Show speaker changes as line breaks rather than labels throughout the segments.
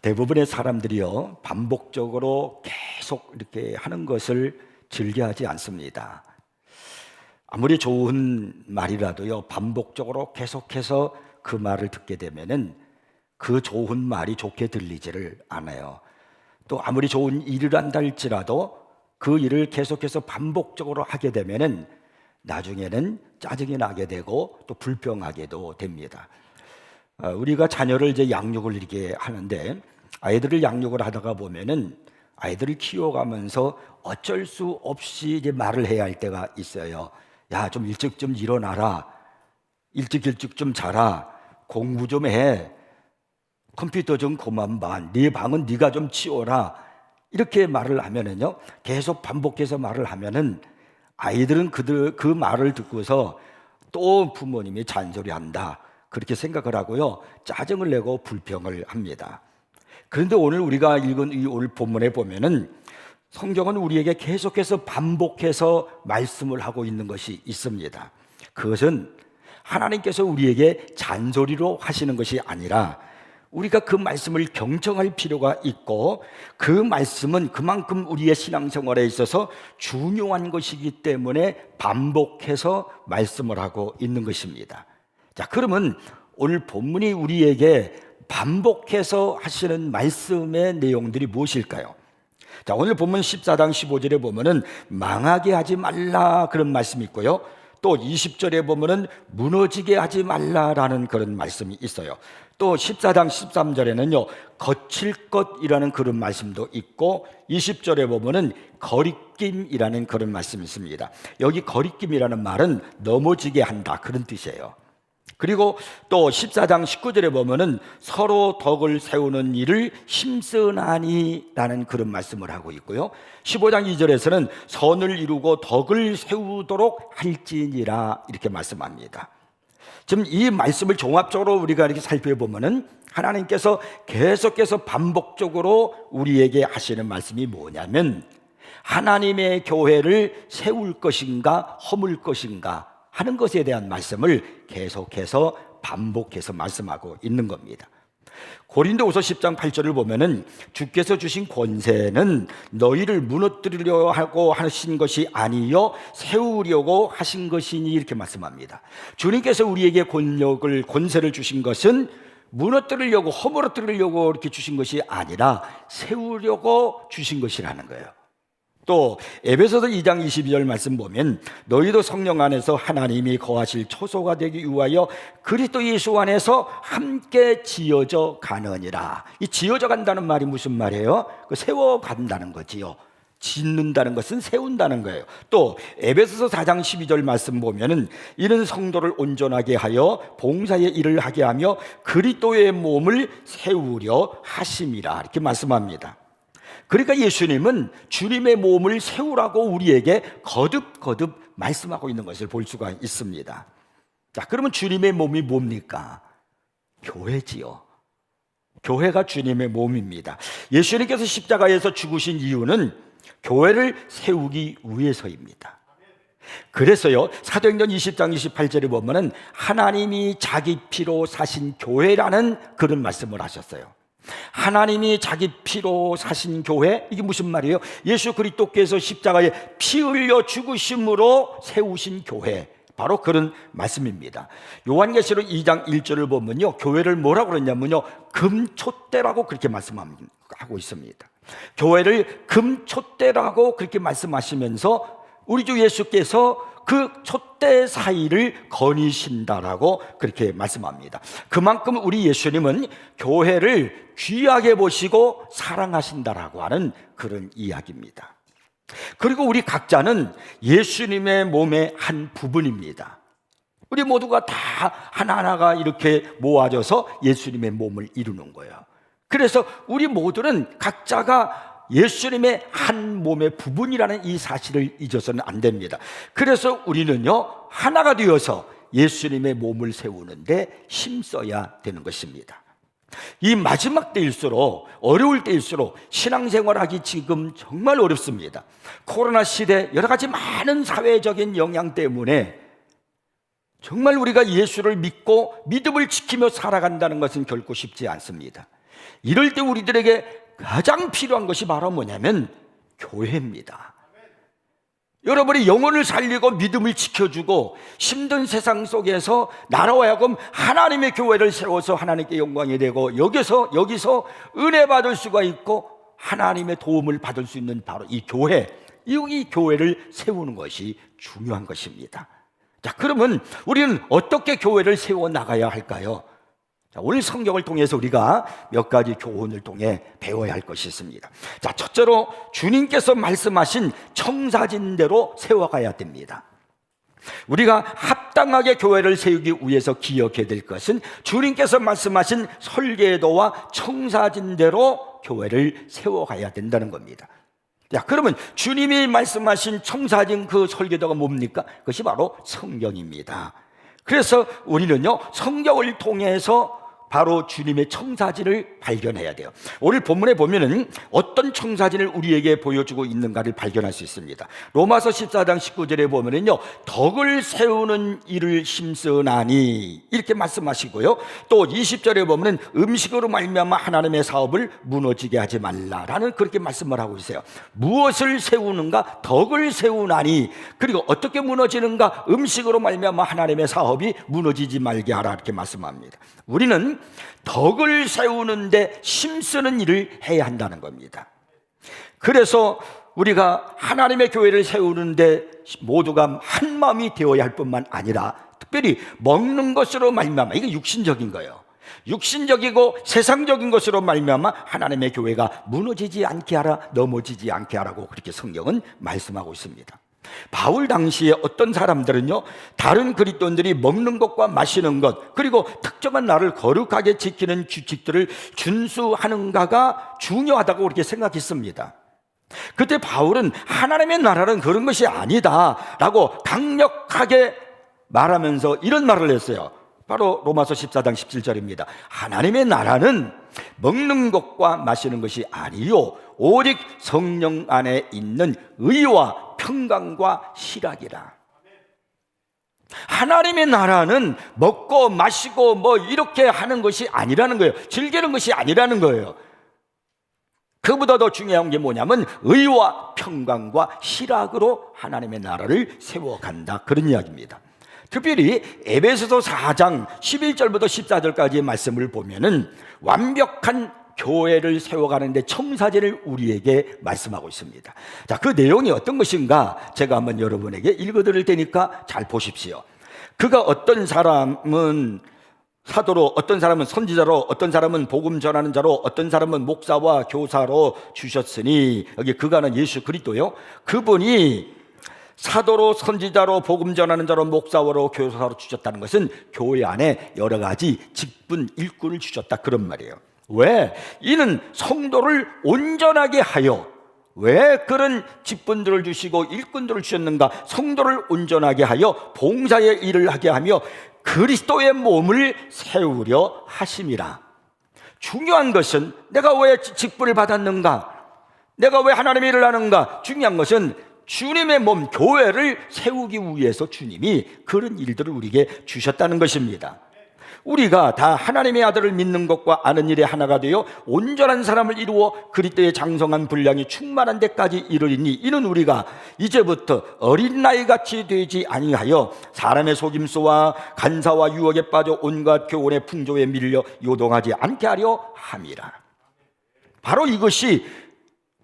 대부분의 사람들이요, 반복적으로 계속 이렇게 하는 것을 즐겨하지 않습니다. 아무리 좋은 말이라도요, 반복적으로 계속해서 그 말을 듣게 되면은 그 좋은 말이 좋게 들리지를 않아요. 또 아무리 좋은 일을 한다 할지라도 그 일을 계속해서 반복적으로 하게 되면은 나중에는 짜증이 나게 되고 또 불평하게도 됩니다. 우리가 자녀를 이제 양육을 이렇게 하는데, 아이들을 양육을 하다가 보면은 아이들을 키워가면서 어쩔 수 없이 이제 말을 해야 할 때가 있어요. 야, 좀 일찍 좀 일어나라. 일찍 좀 자라. 공부 좀 해. 컴퓨터 좀 그만 봐. 네 방은 네가 좀 치워라. 이렇게 말을 하면은요, 계속 반복해서 말을 하면은 아이들은 그 말을 듣고서 또 부모님이 잔소리한다, 그렇게 생각을 하고요, 짜증을 내고 불평을 합니다. 그런데 오늘 우리가 읽은 이 오늘 본문에 보면은 성경은 우리에게 계속해서 반복해서 말씀을 하고 있는 것이 있습니다. 그것은 하나님께서 우리에게 잔소리로 하시는 것이 아니라 우리가 그 말씀을 경청할 필요가 있고, 그 말씀은 그만큼 우리의 신앙생활에 있어서 중요한 것이기 때문에 반복해서 말씀을 하고 있는 것입니다. 자, 그러면 오늘 본문이 우리에게 반복해서 하시는 말씀의 내용들이 무엇일까요? 자, 오늘 본문 14장 15절에 보면은 망하게 하지 말라, 그런 말씀이 있고요, 또 20절에 보면은 무너지게 하지 말라라는 그런 말씀이 있어요. 또 14장 13절에는요, 거칠 것이라는 그런 말씀도 있고, 20절에 보면은 거리낌이라는 그런 말씀이 있습니다. 여기 거리낌이라는 말은 넘어지게 한다, 그런 뜻이에요. 그리고 또 14장 19절에 보면은 서로 덕을 세우는 일을 힘쓰나니 라는 그런 말씀을 하고 있고요, 15장 2절에서는 선을 이루고 덕을 세우도록 할지니라, 이렇게 말씀합니다. 지금 이 말씀을 종합적으로 우리가 이렇게 살펴보면은 하나님께서 계속해서 반복적으로 우리에게 하시는 말씀이 뭐냐면, 하나님의 교회를 세울 것인가 허물 것인가 하는 것에 대한 말씀을 계속해서 반복해서 말씀하고 있는 겁니다. 고린도후서 10장 8절을 보면은 주께서 주신 권세는 너희를 무너뜨리려 하고 하신 것이 아니요 세우려고 하신 것이니, 이렇게 말씀합니다. 주님께서 우리에게 권세를 주신 것은 무너뜨리려고 허물어뜨리려고 이렇게 주신 것이 아니라 세우려고 주신 것이라는 거예요. 또 에베소서 2장 22절 말씀 보면 너희도 성령 안에서 하나님이 거하실 초소가 되기 위하여 그리스도 예수 안에서 함께 지어져 가느니라. 이 지어져 간다는 말이 무슨 말이에요? 세워 간다는 거지요. 짓는다는 것은 세운다는 거예요. 또 에베소서 4장 12절 말씀 보면은 이는 성도를 온전하게 하여 봉사의 일을 하게 하며 그리스도의 몸을 세우려 하심이라, 이렇게 말씀합니다. 그러니까 예수님은 주님의 몸을 세우라고 우리에게 거듭 말씀하고 있는 것을 볼 수가 있습니다. 자, 그러면 주님의 몸이 뭡니까? 교회지요. 교회가 주님의 몸입니다. 예수님께서 십자가에서 죽으신 이유는 교회를 세우기 위해서입니다. 그래서요, 사도행전 20장 28절에 보면은 하나님이 자기 피로 사신 교회라는 그런 말씀을 하셨어요. 하나님이 자기 피로 사신 교회, 이게 무슨 말이에요? 예수 그리스도께서 십자가에 피 흘려 죽으심으로 세우신 교회, 바로 그런 말씀입니다. 요한계시록 2장 1절을 보면요, 교회를 뭐라고 그러냐면요, 금촛대라고 그렇게 말씀하고 있습니다. 교회를 금촛대라고 그렇게 말씀하시면서 우리 주 예수께서 그 촛대 사이를 거니신다라고 그렇게 말씀합니다. 그만큼 우리 예수님은 교회를 귀하게 보시고 사랑하신다라고 하는 그런 이야기입니다. 그리고 우리 각자는 예수님의 몸의 한 부분입니다. 우리 모두가 다 하나하나가 이렇게 모아져서 예수님의 몸을 이루는 거예요. 그래서 우리 모두는 각자가 예수님의 한 몸의 부분이라는 이 사실을 잊어서는 안 됩니다. 그래서 우리는요, 하나가 되어서 예수님의 몸을 세우는데 힘써야 되는 것입니다. 이 마지막 때일수록, 어려울 때일수록 신앙생활하기 지금 정말 어렵습니다. 코로나 시대 여러 가지 많은 사회적인 영향 때문에 정말 우리가 예수를 믿고 믿음을 지키며 살아간다는 것은 결코 쉽지 않습니다. 이럴 때 우리들에게 가장 필요한 것이 바로 뭐냐면 교회입니다. 여러분이 영혼을 살리고 믿음을 지켜주고 힘든 세상 속에서 나라와 하여금 하나님의 교회를 세워서 하나님께 영광이 되고 여기서 은혜 받을 수가 있고 하나님의 도움을 받을 수 있는 바로 이 교회, 이 교회를 세우는 것이 중요한 것입니다. 자, 그러면 우리는 어떻게 교회를 세워 나가야 할까요? 자, 오늘 성경을 통해서 우리가 몇 가지 교훈을 통해 배워야 할 것이 있습니다. 자, 첫째로 주님께서 말씀하신 청사진대로 세워가야 됩니다. 우리가 합당하게 교회를 세우기 위해서 기억해야 될 것은 주님께서 말씀하신 설계도와 청사진대로 교회를 세워가야 된다는 겁니다. 자, 그러면 주님이 말씀하신 청사진 그 설계도가 뭡니까? 그것이 바로 성경입니다. 그래서 우리는요, 성경을 통해서 바로 주님의 청사진을 발견해야 돼요. 오늘 본문에 보면은 어떤 청사진을 우리에게 보여주고 있는가를 발견할 수 있습니다. 로마서 14장 19절에 보면은요, 덕을 세우는 일을 힘쓰나니 이렇게 말씀하시고요, 또 20절에 보면은 음식으로 말미암아 하나님의 사업을 무너지게 하지 말라라는 그렇게 말씀을 하고 있어요. 무엇을 세우는가? 덕을 세우나니. 그리고 어떻게 무너지는가? 음식으로 말미암아 하나님의 사업이 무너지지 말게 하라, 이렇게 말씀합니다. 우리는 덕을 세우는데 힘쓰는 일을 해야 한다는 겁니다. 그래서 우리가 하나님의 교회를 세우는데 모두가 한 마음이 되어야 할 뿐만 아니라 특별히 먹는 것으로 말미암아, 이게 육신적인 거예요. 육신적이고 세상적인 것으로 말미암아 하나님의 교회가 무너지지 않게 하라, 넘어지지 않게 하라고 그렇게 성경은 말씀하고 있습니다. 바울 당시에 어떤 사람들은요, 다른 그리스도인들이 먹는 것과 마시는 것, 그리고 특정한 날을 거룩하게 지키는 규칙들을 준수하는가가 중요하다고 그렇게 생각했습니다. 그때 바울은 하나님의 나라는 그런 것이 아니다 라고 강력하게 말하면서 이런 말을 했어요. 바로 로마서 14장 17절입니다. 하나님의 나라는 먹는 것과 마시는 것이 아니요 오직 성령 안에 있는 의와 평강과 희락이라. 하나님의 나라는 먹고 마시고 뭐 이렇게 하는 것이 아니라는 거예요. 즐기는 것이 아니라는 거예요. 그보다 더 중요한 게 뭐냐면 의와 평강과 희락으로 하나님의 나라를 세워간다, 그런 이야기입니다. 특별히 에베소서 4장 11절부터 14절까지의 말씀을 보면은 완벽한 교회를 세워가는데 청사진을 우리에게 말씀하고 있습니다. 자, 그 내용이 어떤 것인가 제가 한번 여러분에게 읽어드릴 테니까 잘 보십시오. 그가 어떤 사람은 사도로, 어떤 사람은 선지자로, 어떤 사람은 복음 전하는 자로, 어떤 사람은 목사와 교사로 주셨으니, 여기 그가는 예수 그리스도요. 그분이 사도로, 선지자로, 복음 전하는 자로, 목사로, 교사로 주셨다는 것은 교회 안에 여러 가지 직분, 일꾼을 주셨다, 그런 말이에요. 왜? 이는 성도를 온전하게 하여, 왜 그런 직분들을 주시고 일꾼들을 주셨는가? 성도를 온전하게 하여 봉사의 일을 하게 하며 그리스도의 몸을 세우려 하심이라. 중요한 것은 내가 왜 직분을 받았는가? 내가 왜 하나님의 일을 하는가? 중요한 것은 주님의 몸, 교회를 세우기 위해서 주님이 그런 일들을 우리에게 주셨다는 것입니다. 우리가 다 하나님의 아들을 믿는 것과 아는 일에 하나가 되어 온전한 사람을 이루어 그리스도의 장성한 분량이 충만한 데까지 이르리니, 이는 우리가 이제부터 어린 나이같이 되지 아니하여 사람의 속임수와 간사와 유혹에 빠져 온갖 교훈의 풍조에 밀려 요동하지 않게 하려 함이라. 바로 이것이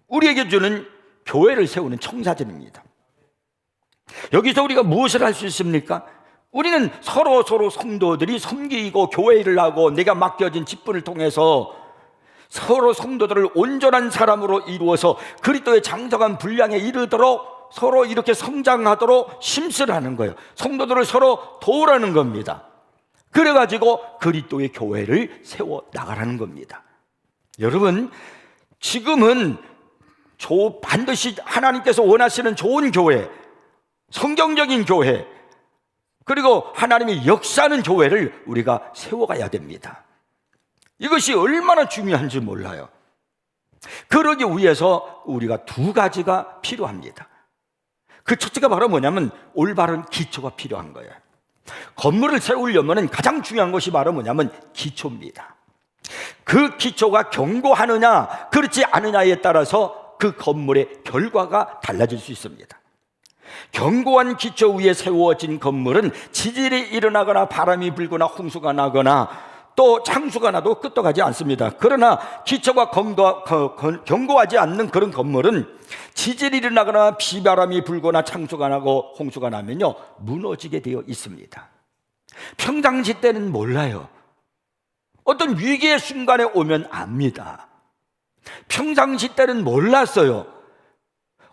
우리에게 주는 교회를 세우는 청사진입니다. 여기서 우리가 무엇을 할 수 있습니까? 우리는 서로 성도들이 섬기고 교회 일을 하고 내가 맡겨진 직분을 통해서 서로 성도들을 온전한 사람으로 이루어서 그리스도의 장성한 분량에 이르도록 서로 이렇게 성장하도록 심쓰라는 거예요. 성도들을 서로 도우라는 겁니다. 그래가지고 그리스도의 교회를 세워 나가라는 겁니다. 여러분, 지금은 반드시 하나님께서 원하시는 좋은 교회, 성경적인 교회, 그리고 하나님이 역사하는 교회를 우리가 세워가야 됩니다. 이것이 얼마나 중요한지 몰라요. 그러기 위해서 우리가 두 가지가 필요합니다. 그 첫째가 바로 뭐냐면 올바른 기초가 필요한 거예요. 건물을 세우려면 가장 중요한 것이 바로 뭐냐면 기초입니다. 그 기초가 견고하느냐 그렇지 않느냐에 따라서 그 건물의 결과가 달라질 수 있습니다. 견고한 기초 위에 세워진 건물은 지진이 일어나거나 바람이 불거나 홍수가 나거나 또 창수가 나도 끄떡하지 않습니다. 그러나 기초가 견고하지 않는 그런 건물은 지진이 일어나거나 비바람이 불거나 창수가 나고 홍수가 나면요 무너지게 되어 있습니다. 평상시 때는 몰라요. 어떤 위기의 순간에 오면 압니다. 평상시 때는 몰랐어요.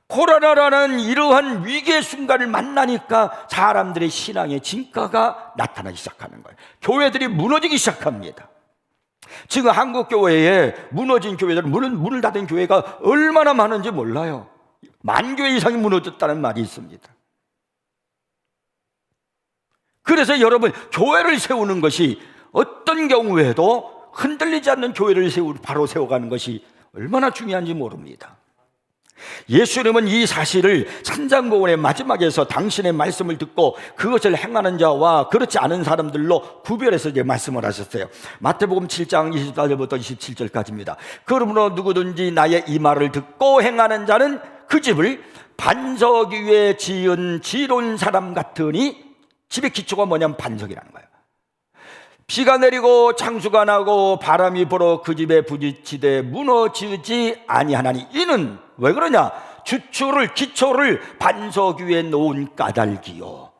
코로나라는 이러한 위기의 순간을 만나니까 사람들의 신앙의 진가가 나타나기 시작하는 거예요. 교회들이 무너지기 시작합니다. 지금 한국 교회에 무너진 교회들, 문을 닫은 교회가 얼마나 많은지 몰라요. 10,000교회 이상이 무너졌다는 말이 있습니다. 그래서 여러분, 교회를 세우는 것이 어떤 경우에도 흔들리지 않는 교회를 바로 세워가는 것이 얼마나 중요한지 모릅니다. 예수님은 이 사실을 산상보훈의 마지막에서 당신의 말씀을 듣고 그것을 행하는 자와 그렇지 않은 사람들로 구별해서 이제 말씀을 하셨어요. 마태복음 7장 24절부터 27절까지입니다. 그러므로 누구든지 나의 이 말을 듣고 행하는 자는 그 집을 반석 위에 지은 지혜로운 사람 같으니, 집의 기초가 뭐냐면 반석이라는 거예요. 비가 내리고 창수가 나고 바람이 불어 그 집에 부딪히되 무너지지 아니하나니, 이는 왜 그러냐? 기초를 반석 위에 놓은 까닭이요.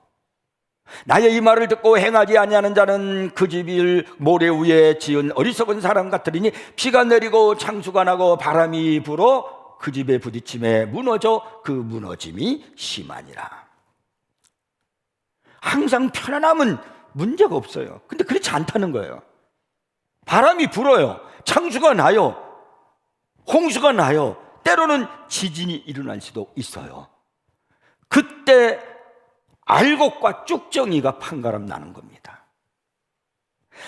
나의 이 말을 듣고 행하지 아니하는 자는 그 집을 모래 위에 지은 어리석은 사람 같으리니, 비가 내리고 창수가 나고 바람이 불어 그 집에 부딪힘에 무너져 그 무너짐이 심하니라. 항상 편안함은 문제가 없어요. 근데 그렇지 않다는 거예요. 바람이 불어요. 창수가 나요. 홍수가 나요. 때로는 지진이 일어날 수도 있어요. 그때 알곡과 쭉정이가 판가름 나는 겁니다.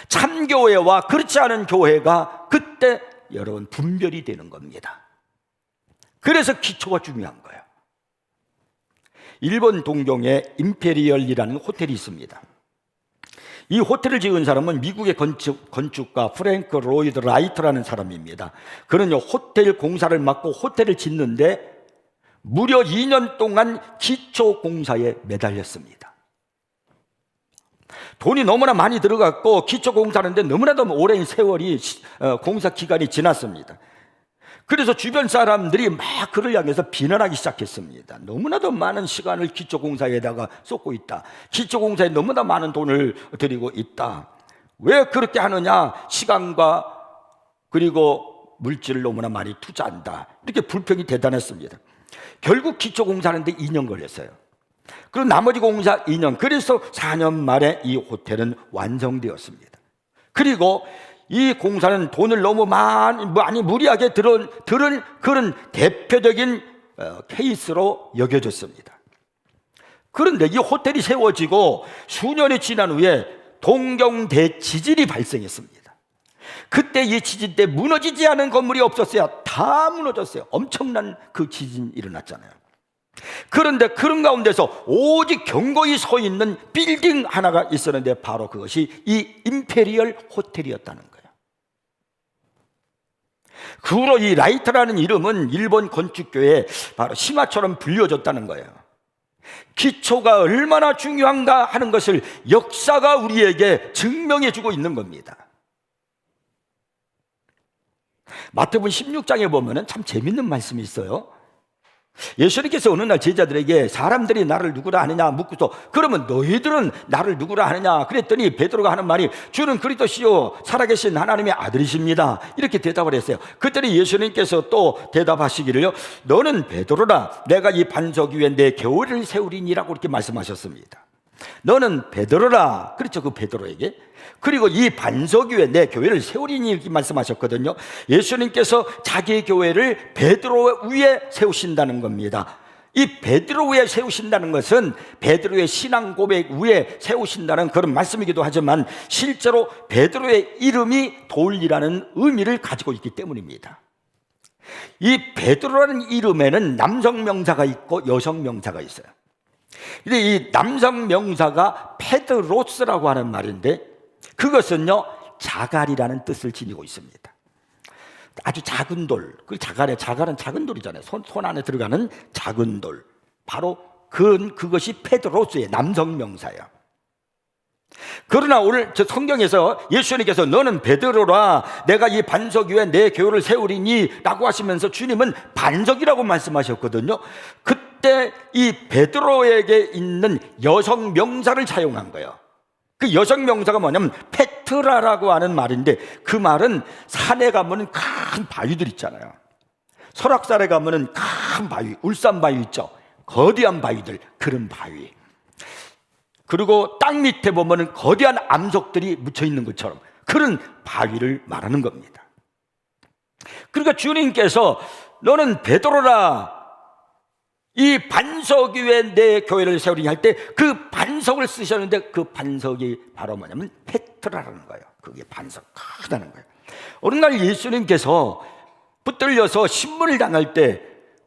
참교회와 그렇지 않은 교회가 그때 여러분 분별이 되는 겁니다. 그래서 기초가 중요한 거예요. 일본 동경에 임페리얼이라는 호텔이 있습니다. 이 호텔을 지은 사람은 미국의 건축가 프랭크 로이드 라이트라는 사람입니다. 그는 호텔 공사를 맡고 호텔을 짓는데 무려 2년 동안 기초 공사에 매달렸습니다. 돈이 너무나 많이 들어갔고 기초 공사하는데 너무나도 오랜 세월이 공사 기간이 지났습니다. 그래서 주변 사람들이 막 그를 향해서 비난하기 시작했습니다. 너무나도 많은 시간을 기초공사에다가 쏟고 있다. 기초공사에 너무나 많은 돈을 들이고 있다. 왜 그렇게 하느냐? 시간과 그리고 물질을 너무나 많이 투자한다. 이렇게 불평이 대단했습니다. 결국 기초공사하는데 2년 걸렸어요. 그리고 나머지 공사 2년. 그래서 4년 만에 이 호텔은 완성되었습니다. 그리고 이 공사는 돈을 너무 많이 무리하게 들은 그런 대표적인 케이스로 여겨졌습니다. 그런데 이 호텔이 세워지고 수년이 지난 후에 동경 대지진이 발생했습니다. 그때 이 지진 때 무너지지 않은 건물이 없었어요. 다 무너졌어요. 엄청난 그 지진이 일어났잖아요. 그런데 그런 가운데서 오직 견고히 서 있는 빌딩 하나가 있었는데 바로 그것이 이 임페리얼 호텔이었다는 거예요. 그 후로 이 라이트라는 이름은 일본 건축교에 바로 심화처럼 불려졌다는 거예요. 기초가 얼마나 중요한가 하는 것을 역사가 우리에게 증명해 주고 있는 겁니다. 마태복음 16장에 보면 참 재밌는 말씀이 있어요. 예수님께서 어느 날 제자들에게 사람들이 나를 누구라 하느냐 묻고서, 그러면 너희들은 나를 누구라 하느냐 그랬더니 베드로가 하는 말이 주는 그리스도시요 살아계신 하나님의 아들이십니다, 이렇게 대답을 했어요. 그랬더니 예수님께서 또 대답하시기를요, 너는 베드로라, 내가 이 반석 위에 내 교회를 세우리니라고 이렇게 말씀하셨습니다. 너는 베드로라, 그렇죠, 그 베드로에게. 그리고 이 반석 위에 내 교회를 세우리니 이렇게 말씀하셨거든요. 예수님께서 자기 교회를 베드로 위에 세우신다는 겁니다. 이 베드로 위에 세우신다는 것은 베드로의 신앙 고백 위에 세우신다는 그런 말씀이기도 하지만 실제로 베드로의 이름이 돌이라는 의미를 가지고 있기 때문입니다. 이 베드로라는 이름에는 남성 명사가 있고 여성 명사가 있어요. 근데 이 남성 명사가 페드로스라고 하는 말인데 그것은요 자갈이라는 뜻을 지니고 있습니다. 아주 작은 돌, 그 자갈은 작은 돌이잖아요. 손 안에 들어가는 작은 돌. 바로 그것이 페드로스의 남성 명사예요. 그러나 오늘 저 성경에서 예수님께서 너는 베드로라, 내가 이 반석 위에 내 교회를 세우리니 라고 하시면서 주님은 반석이라고 말씀하셨거든요. 그때 이 베드로에게 있는 여성 명사를 사용한 거예요. 그 여성 명사가 뭐냐면 페트라라고 하는 말인데, 그 말은 산에 가면은 큰 바위들 있잖아요. 설악산에 가면은 큰 바위, 울산 바위 있죠. 거대한 바위들, 그런 바위. 그리고 땅 밑에 보면은 거대한 암석들이 묻혀 있는 것처럼 그런 바위를 말하는 겁니다. 그러니까 주님께서 너는 베드로라, 이 반석 위에 내 교회를 세우리니 할 때 그 반석을 쓰셨는데, 그 반석이 바로 뭐냐면 페트라라는 거예요. 그게 반석, 크다는 거예요. 어느 날 예수님께서 붙들려서 신문을 당할 때,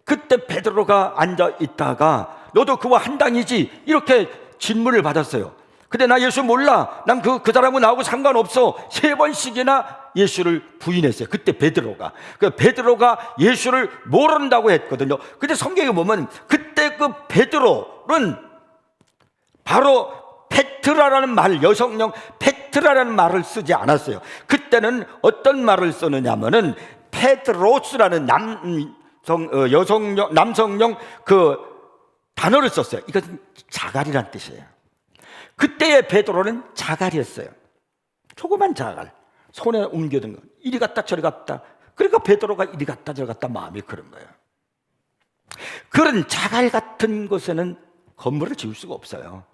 그때 베드로가 앉아 있다가 너도 그와 한 당이지 이렇게 질문을 받았어요. 근데 나 예수 몰라, 난 그 사람하고 나하고 상관없어, 3번씩이나 예수를 부인했어요. 그때 베드로가 예수를 모른다고 했거든요. 근데 성경에 보면 그때 그 베드로는 바로 페트라라는 말, 여성용 페트라라는 말을 쓰지 않았어요. 그때는 어떤 말을 쓰느냐면은 페드로스라는 남성용 그 단어를 썼어요. 이것은 자갈이란 뜻이에요. 그때의 베드로는 자갈이었어요. 조그만 자갈, 손에 옮겨둔 거, 이리 갔다 저리 갔다. 그러니까 베드로가 이리 갔다 저리 갔다 마음이 그런 거예요. 그런 자갈 같은 곳에는 건물을 지을 수가 없어요.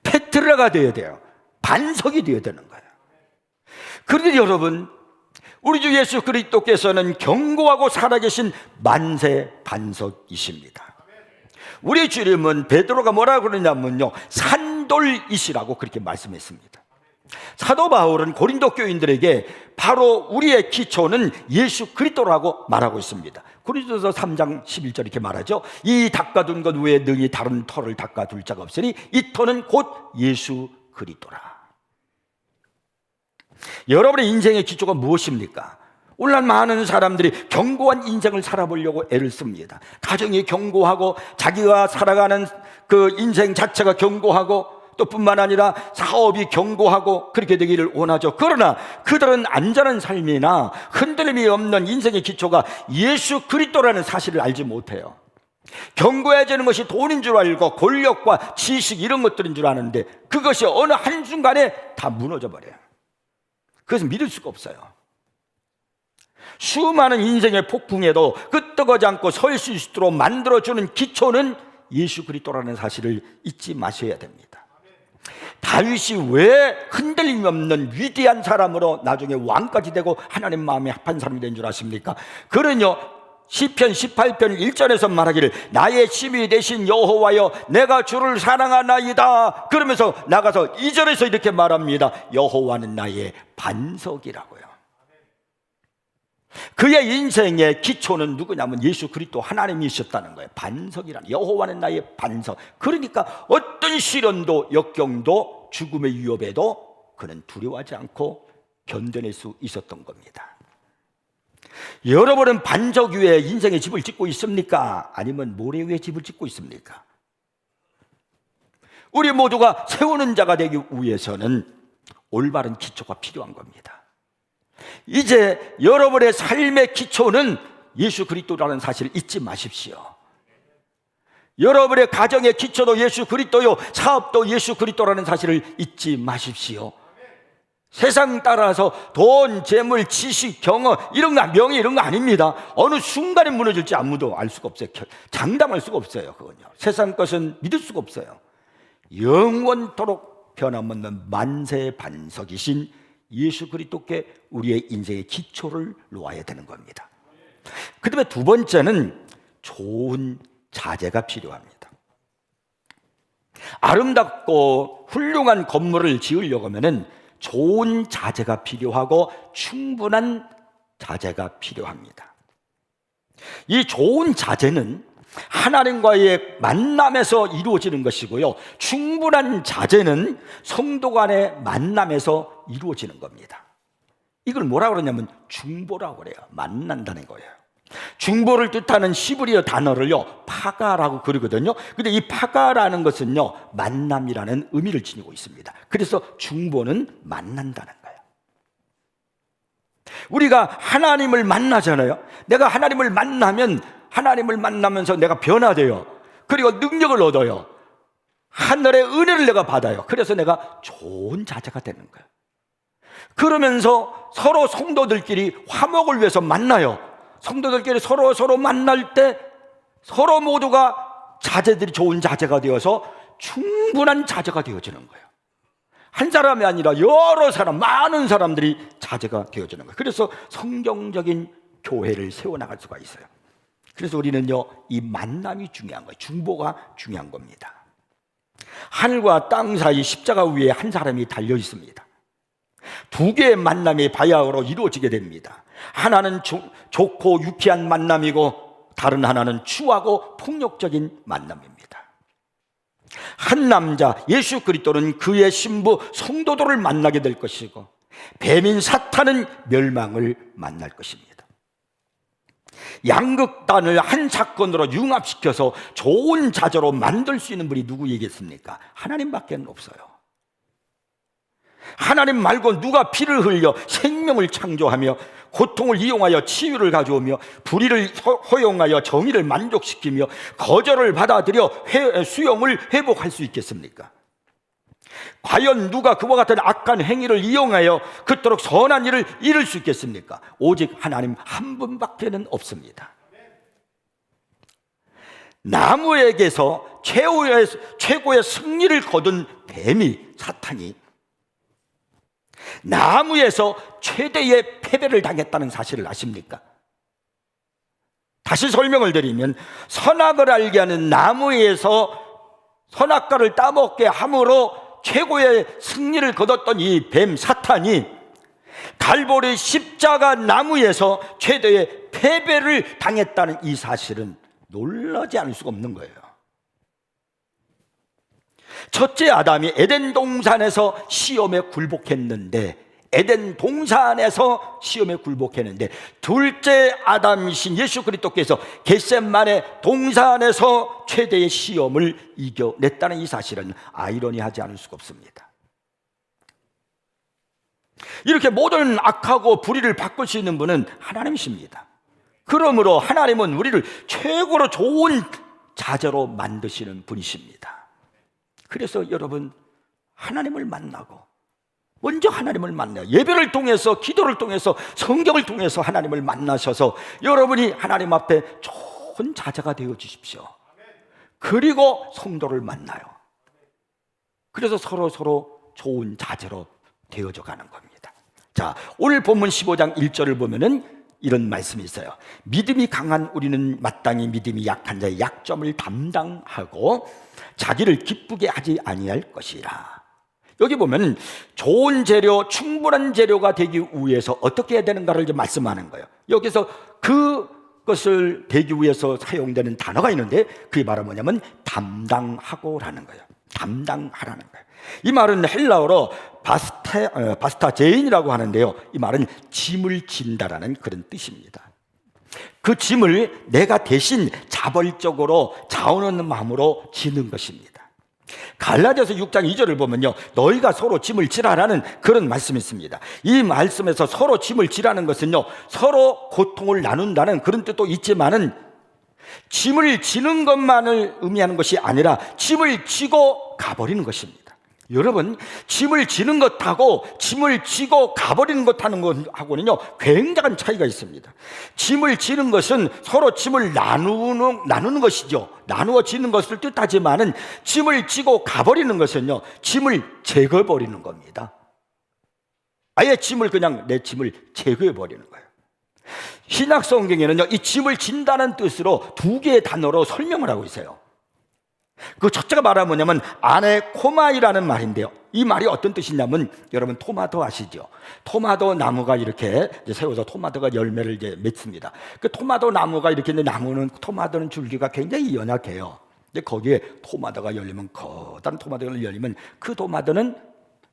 페트라가 되어야 돼요. 반석이 되어야 되는 거예요. 그런데 여러분, 우리 주 예수 그리스도께서는 견고하고 살아계신 만세 반석이십니다. 우리 주님은 베드로가 뭐라고 그러냐면요, 산돌이시라고 그렇게 말씀했습니다. 사도 바울은 고린도 교인들에게 바로 우리의 기초는 예수 그리스도라고 말하고 있습니다. 고린도서 3장 11절 이렇게 말하죠. 이 닦아둔 것 외에 능히 다른 터를 닦아둘 자가 없으니 이 터는 곧 예수 그리스도라. 여러분의 인생의 기초가 무엇입니까? 오늘날 많은 사람들이 견고한 인생을 살아보려고 애를 씁니다. 가정이 견고하고 자기가 살아가는 그 인생 자체가 견고하고 또 뿐만 아니라 사업이 견고하고 그렇게 되기를 원하죠. 그러나 그들은 안전한 삶이나 흔들림이 없는 인생의 기초가 예수 그리스도라는 사실을 알지 못해요. 견고해지는 것이 돈인 줄 알고 권력과 지식 이런 것들인 줄 아는데 그것이 어느 한순간에 다 무너져 버려요. 그것은 믿을 수가 없어요. 수많은 인생의 폭풍에도 끄떡하지 않고 설 수 있도록 만들어주는 기초는 예수 그리스도라는 사실을 잊지 마셔야 됩니다. 다윗이 왜 흔들림이 없는 위대한 사람으로 나중에 왕까지 되고 하나님 마음에 합한 사람이 된 줄 아십니까? 그는요, 시편 18편 1절에서 말하기를 나의 힘이 되신 여호와여 내가 주를 사랑하나이다. 그러면서 나가서 2절에서 이렇게 말합니다. 여호와는 나의 반석이라고요. 그의 인생의 기초는 누구냐면 예수 그리스도 하나님이셨다는 거예요. 반석이라는, 여호와는 나의 반석. 그러니까 어떤 시련도 역경도 죽음의 위협에도 그는 두려워하지 않고 견뎌낼 수 있었던 겁니다. 여러분은 반석 위에 인생의 집을 짓고 있습니까? 아니면 모래 위에 집을 짓고 있습니까? 우리 모두가 세우는 자가 되기 위해서는 올바른 기초가 필요한 겁니다. 이제 여러분의 삶의 기초는 예수 그리스도라는 사실을 잊지 마십시오. 여러분의 가정의 기초도 예수 그리스도요, 사업도 예수 그리스도라는 사실을 잊지 마십시오. 세상 따라서 돈, 재물, 지식, 경험 이런 거, 명예 이런 거 아닙니다. 어느 순간에 무너질지 아무도 알 수가 없어요. 장담할 수가 없어요. 그건요, 세상 것은 믿을 수가 없어요. 영원토록 변함없는 만세 반석이신 예수 그리스도께 우리의 인생의 기초를 놓아야 되는 겁니다. 그 다음에 두 번째는 좋은 자재가 필요합니다. 아름답고 훌륭한 건물을 지으려고 하면 좋은 자재가 필요하고 충분한 자재가 필요합니다. 이 좋은 자재는 하나님과의 만남에서 이루어지는 것이고요, 충분한 자재는 성도 간의 만남에서 이루어지는 겁니다. 이걸 뭐라고 그러냐면 중보라고 그래요. 만난다는 거예요. 중보를 뜻하는 시브리어 단어를요, 파가라고 그러거든요. 근데 이 파가라는 것은요, 만남이라는 의미를 지니고 있습니다. 그래서 중보는 만난다는 거예요. 우리가 하나님을 만나잖아요. 내가 하나님을 만나면, 하나님을 만나면서 내가 변화돼요. 그리고 능력을 얻어요. 하늘의 은혜를 내가 받아요. 그래서 내가 좋은 자녀가 되는 거예요. 그러면서 서로 성도들끼리 화목을 위해서 만나요. 성도들끼리 서로 만날 때 서로 모두가 자제들이 좋은 자제가 되어서 충분한 자제가 되어지는 거예요. 한 사람이 아니라 여러 사람, 많은 사람들이 자제가 되어지는 거예요. 그래서 성경적인 교회를 세워나갈 수가 있어요. 그래서 우리는요, 이 만남이 중요한 거예요. 중보가 중요한 겁니다. 하늘과 땅 사이 십자가 위에 한 사람이 달려 있습니다. 두 개의 만남이 바야흐로 이루어지게 됩니다. 하나는 좋고 유쾌한 만남이고 다른 하나는 추하고 폭력적인 만남입니다. 한 남자 예수 그리스도는 그의 신부 성도들을 만나게 될 것이고 뱀인 사탄은 멸망을 만날 것입니다. 양극단을 한 사건으로 융합시켜서 좋은 자녀로 만들 수 있는 분이 누구이겠습니까? 하나님밖에 없어요. 하나님 말고 누가 피를 흘려 생명을 창조하며 고통을 이용하여 치유를 가져오며 불의를 허용하여 정의를 만족시키며 거절을 받아들여 수용을 회복할 수 있겠습니까? 과연 누가 그와 같은 악한 행위를 이용하여 그토록 선한 일을 이룰 수 있겠습니까? 오직 하나님 한 분밖에는 없습니다. 나무에게서 최고의 승리를 거둔 뱀이, 사탄이 나무에서 최대의 패배를 당했다는 사실을 아십니까? 다시 설명을 드리면 선악을 알게 하는 나무에서 선악과를 따먹게 함으로 최고의 승리를 거뒀던 이 뱀 사탄이 갈보리 십자가 나무에서 최대의 패배를 당했다는 이 사실은 놀라지 않을 수가 없는 거예요. 첫째 아담이 에덴 동산에서 시험에 굴복했는데 둘째 아담이신 예수 그리스도께서 겟세마네 동산에서 최대의 시험을 이겨냈다는 이 사실은 아이러니하지 않을 수가 없습니다. 이렇게 모든 악하고 불의를 바꿀 수 있는 분은 하나님이십니다. 그러므로 하나님은 우리를 최고로 좋은 자녀로 만드시는 분이십니다. 그래서 여러분, 하나님을 만나고 먼저 하나님을 만나요. 예배를 통해서, 기도를 통해서, 성경을 통해서 하나님을 만나셔서 여러분이 하나님 앞에 좋은 자녀가 되어 주십시오. 그리고 성도를 만나요. 그래서 서로 좋은 자녀로 되어져 가는 겁니다. 자, 오늘 본문 15장 1절을 보면은 이런 말씀이 있어요. 믿음이 강한 우리는 마땅히 믿음이 약한 자의 약점을 담당하고 자기를 기쁘게 하지 아니할 것이라. 여기 보면 좋은 재료, 충분한 재료가 되기 위해서 어떻게 해야 되는가를 이제 말씀하는 거예요. 여기서 그것을 되기 위해서 사용되는 단어가 있는데 그게 바로 뭐냐면 담당하고라는 거예요. 담당하라는 거예요. 이 말은 헬라어로 바스타제인이라고 하는데요, 이 말은 짐을 진다라는 그런 뜻입니다. 그 짐을 내가 대신 자벌적으로 자원하는 마음으로 지는 것입니다. 갈라디아서 6장 2절을 보면요, 너희가 서로 짐을 지라라는 그런 말씀이 있습니다. 이 말씀에서 서로 짐을 지라는 것은요, 서로 고통을 나눈다는 그런 뜻도 있지만은 짐을 지는 것만을 의미하는 것이 아니라 짐을 지고 가버리는 것입니다. 여러분, 짐을 지는 것하고 짐을 지고 가버리는 것하는 것하고는요 굉장한 차이가 있습니다. 짐을 지는 것은 서로 짐을 나누는 것이죠. 나누어 지는 것을 뜻하지만은 짐을 지고 가버리는 것은요 짐을 제거해버리는 겁니다. 아예 내 짐을 제거해버리는 거예요. 신약 성경에는요 이 짐을 진다는 뜻으로 두 개의 단어로 설명을 하고 있어요. 그 첫째가 말하면 뭐냐면 아네코마이라는 말인데요, 이 말이 어떤 뜻이냐면, 여러분 토마토 아시죠? 토마토 나무가 이렇게 세워서 토마토가 열매를 이제 맺습니다. 그 토마토 나무가 이렇게 있는데 토마토는 줄기가 굉장히 연약해요. 근데 거기에 토마토가 열리면, 거단 토마토가 열리면 그 토마토는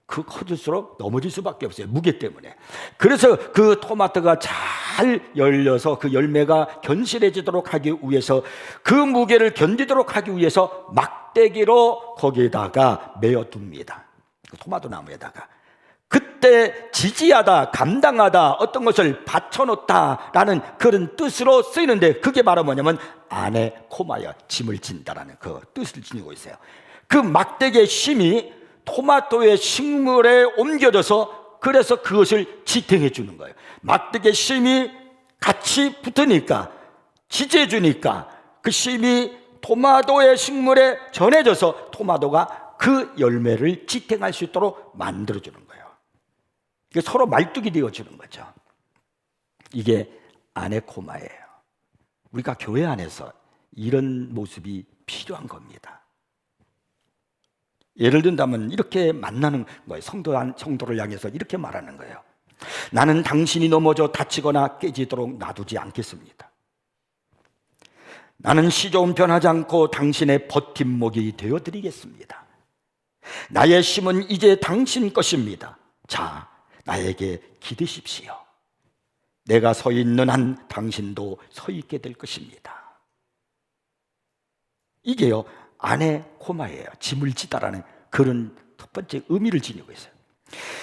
그 커질수록 넘어질 수밖에 없어요. 무게 때문에. 그래서 그 토마토가 잘 열려서 그 열매가 견실해지도록 하기 위해서, 그 무게를 견디도록 하기 위해서 막대기로 거기에다가 메어둡니다. 그 토마토 나무에다가. 그때 지지하다, 감당하다, 어떤 것을 받쳐놓다라는 그런 뜻으로 쓰이는데, 그게 바로 뭐냐면 안에 코마여, 짐을 진다라는 그 뜻을 지니고 있어요. 그 막대기의 심이 토마토의 식물에 옮겨져서, 그래서 그것을 지탱해 주는 거예요. 막대기의 심이 같이 붙으니까, 지지해 주니까 그 심이 토마토의 식물에 전해져서 토마토가 그 열매를 지탱할 수 있도록 만들어 주는 거예요. 이게 서로 말뚝이 되어 주는 거죠. 이게 안의 코마예요. 우리가 교회 안에서 이런 모습이 필요한 겁니다. 예를 든다면 이렇게 만나는 거예요. 성도를 향해서 이렇게 말하는 거예요. 나는 당신이 넘어져 다치거나 깨지도록 놔두지 않겠습니다. 나는 시조금 변하지 않고 당신의 버팀목이 되어드리겠습니다. 나의 심은 이제 당신 것입니다. 자, 나에게 기대십시오. 내가 서 있는 한 당신도 서 있게 될 것입니다. 이게요, 안의 코마예요. 짐을 지다라는 그런 첫 번째 의미를 지니고 있어요.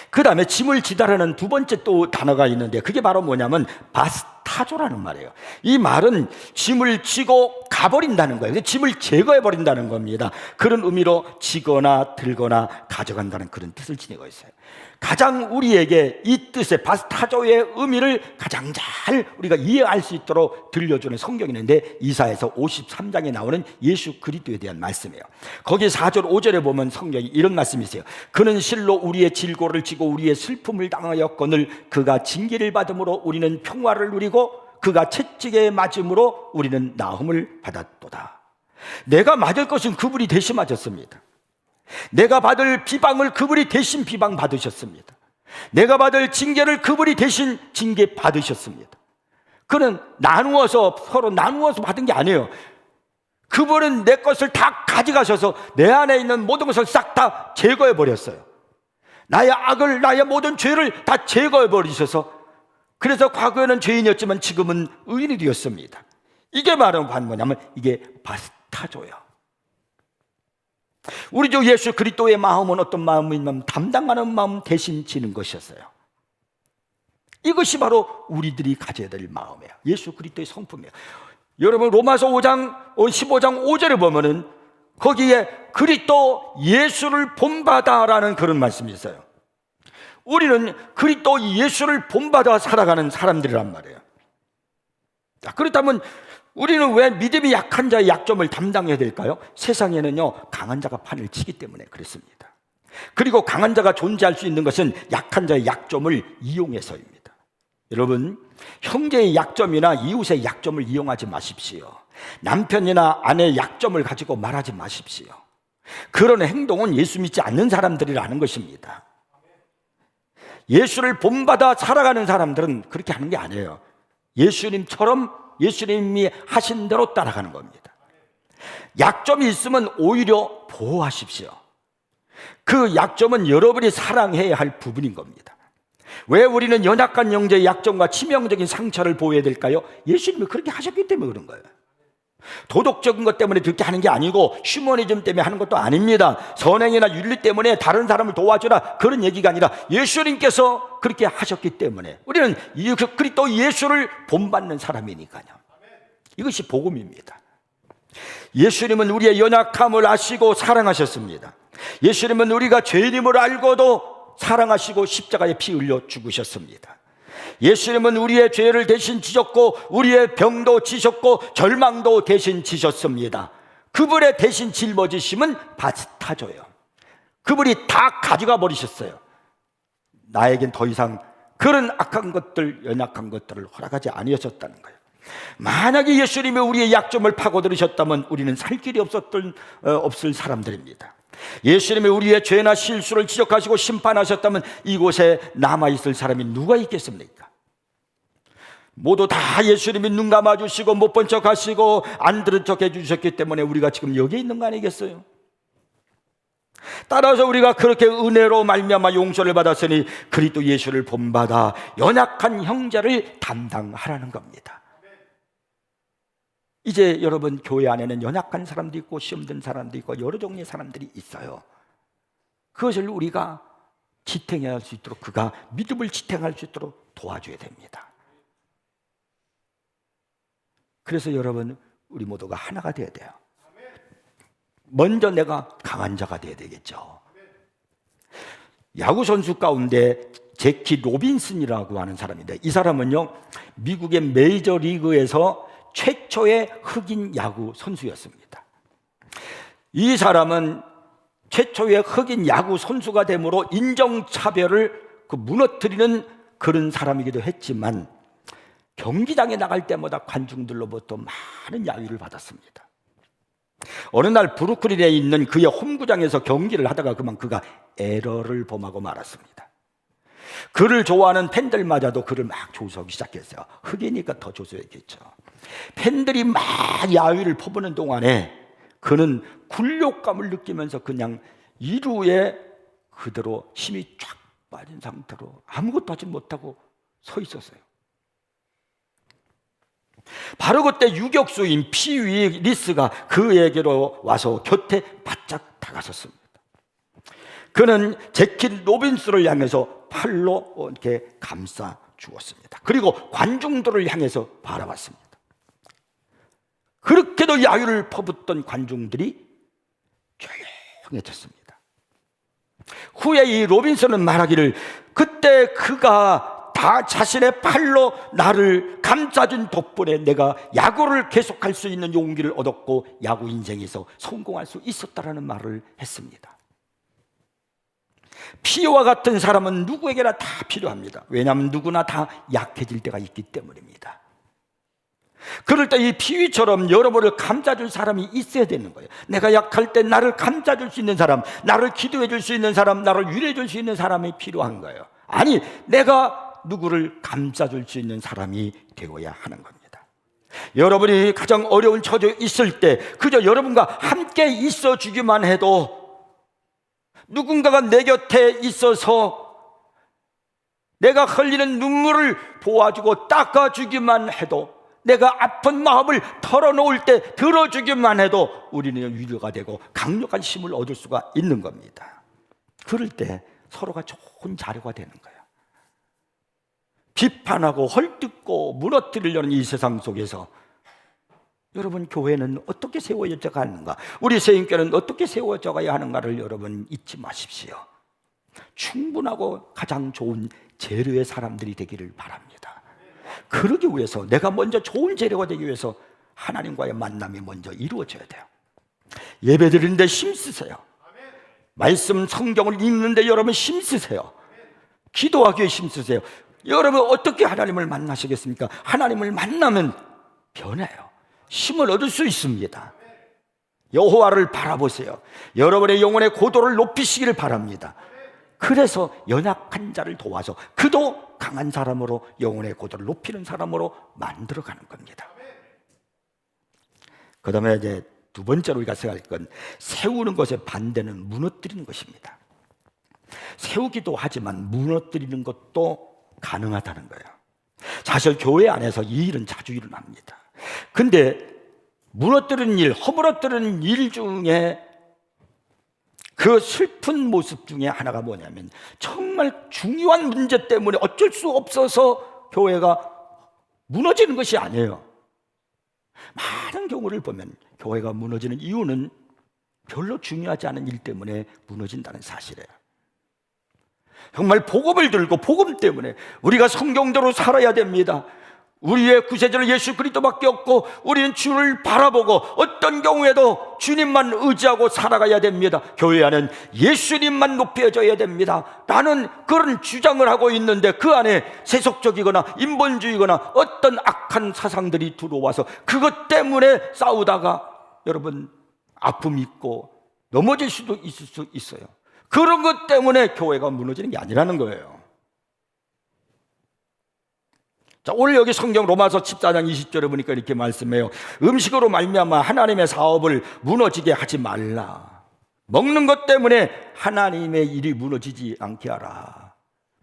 그 다음에 짐을 지다라는 두 번째 또 단어가 있는데, 그게 바로 뭐냐면 바스타조라는 말이에요. 이 말은 짐을 지고 가버린다는 거예요. 짐을 제거해버린다는 겁니다. 그런 의미로 지거나 들거나 가져간다는 그런 뜻을 지니고 있어요. 가장 우리에게 이 뜻의 바스타조의 의미를 가장 잘 우리가 이해할 수 있도록 들려주는 성경이 있는데, 이사야서 53장에 나오는 예수 그리스도에 대한 말씀이에요. 거기 4절 5절에 보면 성경이 이런 말씀이 있어요. 그는 실로 우리의 질고를 지고 우리의 슬픔을 당하였거늘 그가 징계를 받음으로 우리는 평화를 누리고 그가 채찍에 맞음으로 우리는 나음을 받았도다. 내가 맞을 것은 그분이 대신 맞았습니다. 내가 받을 비방을 그분이 대신 비방 받으셨습니다. 내가 받을 징계를 그분이 대신 징계 받으셨습니다. 그는 서로 나누어서 받은 게 아니에요. 그분은 내 것을 다 가져가셔서 내 안에 있는 모든 것을 싹 다 제거해 버렸어요. 나의 악을, 나의 모든 죄를 다 제거해 버리셔서, 그래서 과거에는 죄인이었지만 지금은 의인이 되었습니다. 이게 바로 뭐냐면 이게 바스타조예요. 우리 주 예수 그리스도의 마음은 어떤 마음이냐면 담당하는 마음 대신 지는 것이었어요. 이것이 바로 우리들이 가져야 될 마음이에요. 예수 그리스도의 성품이에요. 여러분 로마서 5장 15장 5절에 보면은 거기에 그리스도 예수를 본받아라는 그런 말씀이 있어요. 우리는 그리스도 예수를 본받아 살아가는 사람들이란 말이에요. 자, 그렇다면 우리는 왜 믿음이 약한 자의 약점을 담당해야 될까요? 세상에는요, 강한 자가 판을 치기 때문에 그렇습니다. 그리고 강한 자가 존재할 수 있는 것은 약한 자의 약점을 이용해서입니다. 여러분, 형제의 약점이나 이웃의 약점을 이용하지 마십시오. 남편이나 아내의 약점을 가지고 말하지 마십시오. 그런 행동은 예수 믿지 않는 사람들이라는 것입니다. 예수를 본받아 살아가는 사람들은 그렇게 하는 게 아니에요. 예수님처럼 예수님이 하신 대로 따라가는 겁니다. 약점이 있으면 오히려 보호하십시오. 그 약점은 여러분이 사랑해야 할 부분인 겁니다. 왜 우리는 연약한 형제의 약점과 치명적인 상처를 보호해야 될까요? 예수님이 그렇게 하셨기 때문에 그런 거예요. 도덕적인 것 때문에 그렇게 하는 게 아니고 휴머니즘 때문에 하는 것도 아닙니다. 선행이나 윤리 때문에 다른 사람을 도와주라 그런 얘기가 아니라 예수님께서 그렇게 하셨기 때문에 우리는 그리스도 예수를 본받는 사람이니까요. 이것이 복음입니다. 예수님은 우리의 연약함을 아시고 사랑하셨습니다. 예수님은 우리가 죄인임을 알고도 사랑하시고 십자가에 피 흘려 죽으셨습니다. 예수님은 우리의 죄를 대신 지셨고 우리의 병도 지셨고 절망도 대신 지셨습니다. 그분의 대신 짊어지심은 바스타조예요. 그분이 다 가져가 버리셨어요. 나에겐 더 이상 그런 악한 것들, 연약한 것들을 허락하지 아니하셨다는 거예요. 만약에 예수님이 우리의 약점을 파고들으셨다면 우리는 살 길이 없을 사람들입니다. 예수님이 우리의 죄나 실수를 지적하시고 심판하셨다면 이곳에 남아있을 사람이 누가 있겠습니까? 모두 다 예수님이 눈 감아주시고 못 본 척 하시고 안 들은 척 해주셨기 때문에 우리가 지금 여기 있는 거 아니겠어요? 따라서 우리가 그렇게 은혜로 말미암아 용서를 받았으니 그리스도 예수를 본받아 연약한 형제를 담당하라는 겁니다. 이제 여러분, 교회 안에는 연약한 사람도 있고 시험 든 사람도 있고 여러 종류의 사람들이 있어요. 그것을 우리가 지탱할 수 있도록, 그가 믿음을 지탱할 수 있도록 도와줘야 됩니다. 그래서 여러분, 우리 모두가 하나가 되어야 돼요. 먼저 내가 강한 자가 되어야 되겠죠. 야구 선수 가운데 제키 로빈슨이라고 하는 사람인데, 이 사람은요, 미국의 메이저리그에서 최초의 흑인 야구 선수였습니다. 이 사람은 최초의 흑인 야구 선수가 되므로 인종차별을 무너뜨리는 그런 사람이기도 했지만, 경기장에 나갈 때마다 관중들로부터 많은 야유를 받았습니다. 어느 날 브루클린에 있는 그의 홈구장에서 경기를 하다가 그가 에러를 범하고 말았습니다. 그를 좋아하는 팬들마저도 그를 막 조소하기 시작했어요. 흑이니까 더 조소했겠죠. 팬들이 막 야유를 퍼부는 동안에 그는 굴욕감을 느끼면서 그냥 이루에 그대로 힘이 쫙 빠진 상태로 아무것도 하지 못하고 서 있었어요. 바로 그때 유격수인 피위 리스가 그에게로 와서 곁에 바짝 다가섰습니다. 그는 제키 로빈슨을 향해서 팔로 이렇게 감싸 주었습니다. 그리고 관중들을 향해서 바라봤습니다. 그렇게도 야유를 퍼붓던 관중들이 조용해졌습니다. 후에 이 로빈슨은 말하기를, 그때 그가 다 자신의 팔로 나를 감싸준 덕분에 내가 야구를 계속할 수 있는 용기를 얻었고 야구 인생에서 성공할 수 있었다라는 말을 했습니다. 피와 같은 사람은 누구에게나 다 필요합니다. 왜냐하면 누구나 다 약해질 때가 있기 때문입니다. 그럴 때 이 피위처럼 여러분을 감싸줄 사람이 있어야 되는 거예요. 내가 약할 때 나를 감싸줄 수 있는 사람, 나를 기도해 줄 수 있는 사람, 나를 위로해 줄 수 있는 사람이 필요한 거예요. 아니, 내가 누구를 감싸줄 수 있는 사람이 되어야 하는 겁니다. 여러분이 가장 어려운 처지에 있을 때 그저 여러분과 함께 있어 주기만 해도, 누군가가 내 곁에 있어서 내가 흘리는 눈물을 보아주고 닦아주기만 해도, 내가 아픈 마음을 털어놓을 때 들어주기만 해도 우리는 위로가 되고 강력한 힘을 얻을 수가 있는 겁니다. 그럴 때 서로가 좋은 자료가 되는 거예요. 비판하고 헐뜯고 무너뜨리려는 이 세상 속에서 여러분, 교회는 어떻게 세워져 가는가, 우리 세인교회는 어떻게 세워져 가야 하는가를 여러분 잊지 마십시오. 충분하고 가장 좋은 재료의 사람들이 되기를 바랍니다. 그러기 위해서, 내가 먼저 좋은 재료가 되기 위해서 하나님과의 만남이 먼저 이루어져야 돼요. 예배 드리는데 힘쓰세요. 말씀 성경을 읽는데 여러분 힘쓰세요. 기도하기에 힘쓰세요. 여러분, 어떻게 하나님을 만나시겠습니까? 하나님을 만나면 변해요. 힘을 얻을 수 있습니다. 여호와를 바라보세요. 여러분의 영혼의 고도를 높이시기를 바랍니다. 그래서 연약한 자를 도와서 그도 강한 사람으로 영혼의 고도를 높이는 사람으로 만들어가는 겁니다. 그 다음에 이제 두 번째로 우리가 생각할 건, 세우는 것의 반대는 무너뜨리는 것입니다. 세우기도 하지만 무너뜨리는 것도 가능하다는 거예요. 사실 교회 안에서 이 일은 자주 일어납니다. 근데 무너뜨리는 일, 허물어뜨리는 일 중에 그 슬픈 모습 중에 하나가 뭐냐면, 정말 중요한 문제 때문에 어쩔 수 없어서 교회가 무너지는 것이 아니에요. 많은 경우를 보면 교회가 무너지는 이유는 별로 중요하지 않은 일 때문에 무너진다는 사실이에요. 정말 복음을 들고 복음 때문에 우리가 성경대로 살아야 됩니다. 우리의 구세주는 예수 그리스도밖에 없고 우리는 주를 바라보고 어떤 경우에도 주님만 의지하고 살아가야 됩니다. 교회 안은 예수님만 높여져야 됩니다. 나는 그런 주장을 하고 있는데 그 안에 세속적이거나 인본주의거나 어떤 악한 사상들이 들어와서 그것 때문에 싸우다가 여러분 아픔이 있고 넘어질 수도 있을 수 있어요. 그런 것 때문에 교회가 무너지는 게 아니라는 거예요. 자, 오늘 여기 성경 로마서 14장 20절에 보니까 이렇게 말씀해요. 음식으로 말미암아 하나님의 사업을 무너지게 하지 말라. 먹는 것 때문에 하나님의 일이 무너지지 않게 하라.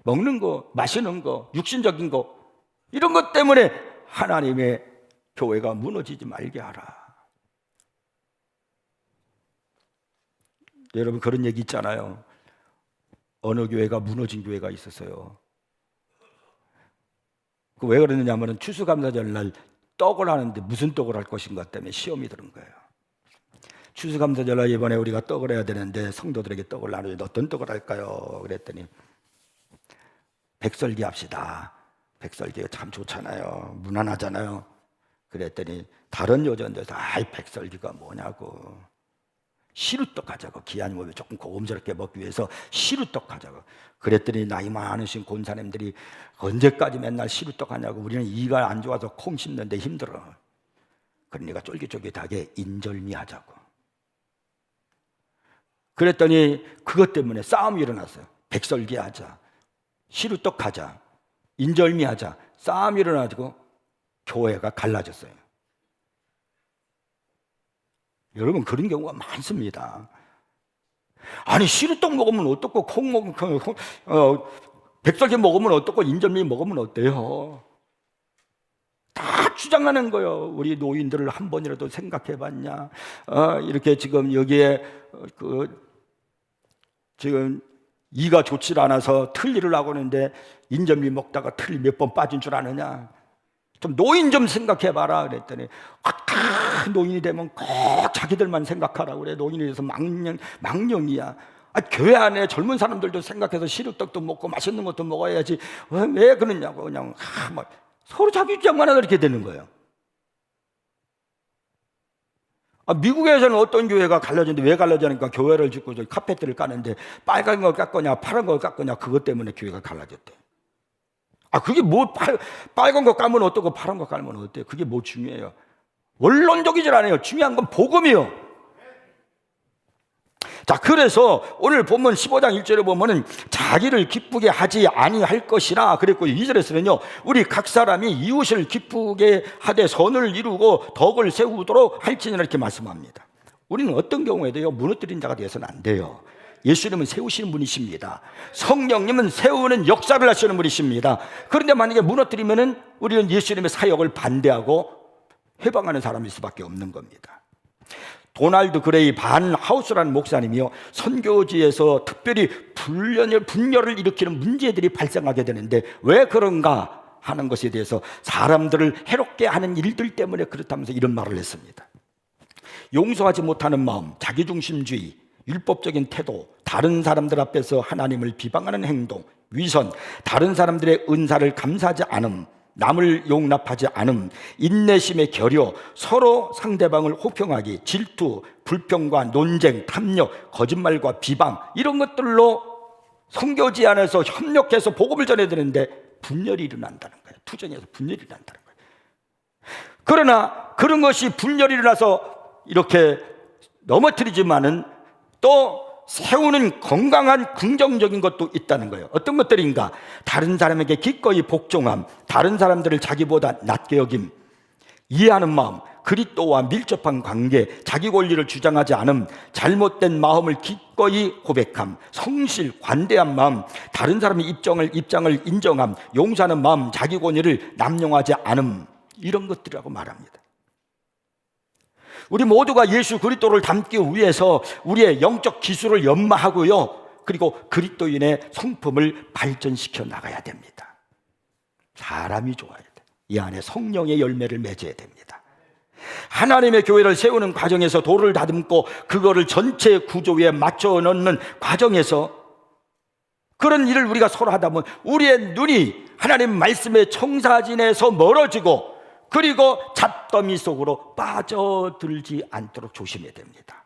먹는 거, 마시는 거, 육신적인 거, 이런 것 때문에 하나님의 교회가 무너지지 말게 하라. 여러분, 그런 얘기 있잖아요. 어느 교회가 무너진 교회가 있었어요. 그 왜 그러느냐면 추수감사절 날 떡을 하는데 무슨 떡을 할 것인가 때문에 시험이 드는 거예요. 추수감사절 날 이번에 우리가 떡을 해야 되는데 성도들에게 떡을 나누는데 어떤 떡을 할까요? 그랬더니 백설기 합시다. 백설기가 참 좋잖아요. 무난하잖아요. 그랬더니 다른 여자들도 아이 백설기가 뭐냐고, 시루떡 하자고, 기한이 몸에 조금 고음스럽게 먹기 위해서 시루떡 하자고. 그랬더니 나이 많으신 권사님들이 언제까지 맨날 시루떡 하냐고, 우리는 이가 안 좋아서 콩 씹는데 힘들어. 그러니까 쫄깃쫄깃하게 인절미 하자고. 그랬더니 그것 때문에 싸움이 일어났어요. 백설기 하자, 시루떡 하자, 인절미 하자, 싸움이 일어나지고 교회가 갈라졌어요. 여러분, 그런 경우가 많습니다. 아니, 시루떡 먹으면 어떻고, 콩 먹으면 백설기 먹으면 어떻고, 인절미 먹으면 어때요? 다 주장하는 거예요. 우리 노인들을 한 번이라도 생각해 봤냐? 이렇게 지금 여기에 지금 이가 좋지 않아서 틀니를 하고 있는데 인절미 먹다가 틀니 몇 번 빠진 줄 아느냐? 좀 노인 좀 생각해 봐라. 그랬더니 노인이 되면 꼭 자기들만 생각하라고 그래. 노인이 돼서 망령이야. 교회 안에 젊은 사람들도 생각해서 시루떡도 먹고 맛있는 것도 먹어야지. 왜 그러냐고. 그냥 막 서로 자기 주장만 하다 이렇게 되는 거예요. 미국에서는 어떤 교회가 갈라졌는데, 왜 갈라지니까 교회를 짓고 카페트를 까는데 빨간 걸 깎거냐 파란 걸 깎거냐, 그것 때문에 교회가 갈라졌대. 그게 뭐 빨간 거 까면 어떻고 파란 거 까면 어때요? 그게 뭐 중요해요? 원론적이질 않아요. 중요한 건 복음이요. 자, 그래서 오늘 본문 15장 1절에 보면은 자기를 기쁘게 하지 아니할 것이라 그랬고, 2절에서는요 우리 각 사람이 이웃을 기쁘게 하되 선을 이루고 덕을 세우도록 할지니라 이렇게 말씀합니다. 우리는 어떤 경우에도요 무너뜨린 자가 되어서는 안 돼요. 예수님은 세우시는 분이십니다. 성령님은 세우는 역사를 하시는 분이십니다. 그런데 만약에 무너뜨리면은 우리는 예수님의 사역을 반대하고 해방하는 사람일 수밖에 없는 겁니다. 도널드 그레이 반 하우스라는 목사님이요, 선교지에서 특별히 분열을 일으키는 문제들이 발생하게 되는데 왜 그런가 하는 것에 대해서 사람들을 해롭게 하는 일들 때문에 그렇다면서 이런 말을 했습니다. 용서하지 못하는 마음, 자기중심주의, 율법적인 태도, 다른 사람들 앞에서 하나님을 비방하는 행동, 위선, 다른 사람들의 은사를 감사하지 않음, 남을 용납하지 않음, 인내심의 결여, 서로 상대방을 호평하기, 질투, 불평과 논쟁, 탐욕, 거짓말과 비방, 이런 것들로 선교지 안에서 협력해서 복음을 전해야 되는데 분열이 일어난다는 거예요. 투쟁에서 분열이 일어난다는 거예요. 그러나 그런 것이 분열이 일어나서 이렇게 넘어뜨리지만은 또 세우는 건강한 긍정적인 것도 있다는 거예요. 어떤 것들인가? 다른 사람에게 기꺼이 복종함, 다른 사람들을 자기보다 낮게 여김, 이해하는 마음, 그리스도와 밀접한 관계, 자기 권리를 주장하지 않음, 잘못된 마음을 기꺼이 고백함, 성실, 관대한 마음, 다른 사람의 입장을 인정함, 용서하는 마음, 자기 권위를 남용하지 않음, 이런 것들이라고 말합니다. 우리 모두가 예수 그리스도를 닮기 위해서 우리의 영적 기술을 연마하고요, 그리고 그리스도인의 성품을 발전시켜 나가야 됩니다. 사람이 좋아야 돼. 이 안에 성령의 열매를 맺어야 됩니다. 하나님의 교회를 세우는 과정에서 돌을 다듬고 그거를 전체 구조에 맞춰 넣는 과정에서 그런 일을 우리가 서로 하다 보면 우리의 눈이 하나님 말씀의 청사진에서 멀어지고, 그리고 잡더미 속으로 빠져들지 않도록 조심해야 됩니다.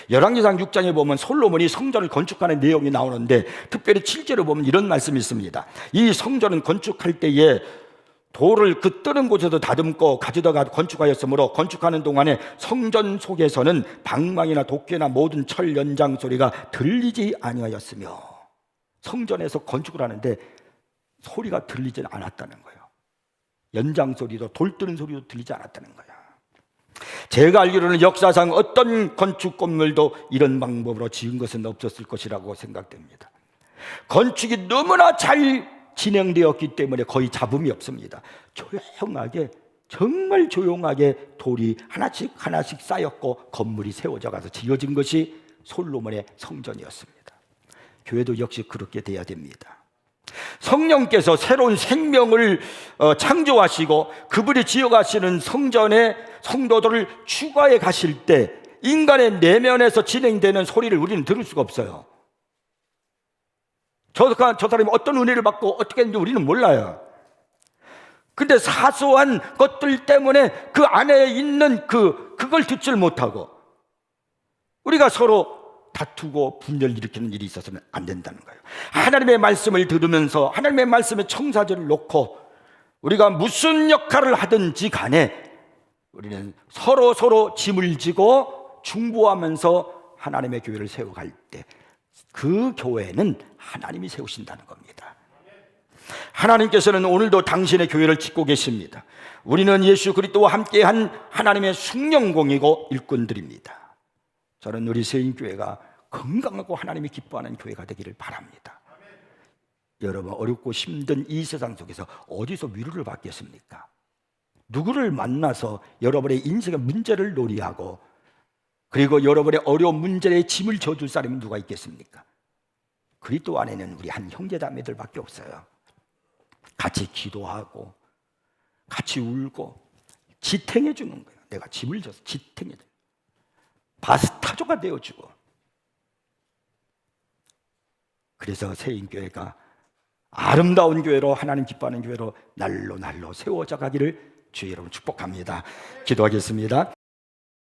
열왕기상 6장에 보면 솔로몬이 성전을 건축하는 내용이 나오는데, 특별히 7절에 보면 이런 말씀이 있습니다. 이 성전은 건축할 때에 돌을 그 뜨는 곳에서 다듬고 가져다가 건축하였으므로 건축하는 동안에 성전 속에서는 방망이나 도끼나 모든 철 연장 소리가 들리지 아니하였으며, 성전에서 건축을 하는데 소리가 들리지 않았다는 거예요. 연장 소리도 돌 뜨는 소리도 들리지 않았다는 거야. 제가 알기로는 역사상 어떤 건축 건물도 이런 방법으로 지은 것은 없었을 것이라고 생각됩니다. 건축이 너무나 잘 진행되었기 때문에 거의 잡음이 없습니다. 조용하게, 정말 조용하게 돌이 하나씩 하나씩 쌓였고 건물이 세워져 가서 지어진 것이 솔로몬의 성전이었습니다. 교회도 역시 그렇게 돼야 됩니다. 성령께서 새로운 생명을 창조하시고 그분이 지어가시는 성전의 성도들을 추가해 가실 때 인간의 내면에서 진행되는 소리를 우리는 들을 수가 없어요. 저 사람이 어떤 은혜를 받고 어떻게 했는지 우리는 몰라요. 근데 사소한 것들 때문에 그 안에 있는 그걸 듣질 못하고 우리가 서로 다투고 분열을 일으키는 일이 있어서는 안 된다는 거예요. 하나님의 말씀을 들으면서 하나님의 말씀에 청사진을 놓고 우리가 무슨 역할을 하든지 간에 우리는 서로 짐을 지고 중보하면서 하나님의 교회를 세워갈 때 그 교회는 하나님이 세우신다는 겁니다. 하나님께서는 오늘도 당신의 교회를 짓고 계십니다. 우리는 예수 그리스도와 함께한 하나님의 숭령공이고 일꾼들입니다. 저는 우리 세인교회가 건강하고 하나님이 기뻐하는 교회가 되기를 바랍니다. 여러분, 어렵고 힘든 이 세상 속에서 어디서 위로를 받겠습니까? 누구를 만나서 여러분의 인생의 문제를 논의하고 그리고 여러분의 어려운 문제에 짐을 져줄 사람이 누가 있겠습니까? 그리스도 안에는 우리 한 형제자매들밖에 없어요. 같이 기도하고 같이 울고 지탱해 주는 거예요. 내가 짐을 져서 지탱해 줘요. 바스타조가 되어주고. 그래서 세인교회가 아름다운 교회로 하나님 기뻐하는 교회로 날로 세워져 가기를 주의 여러분 축복합니다. 기도하겠습니다.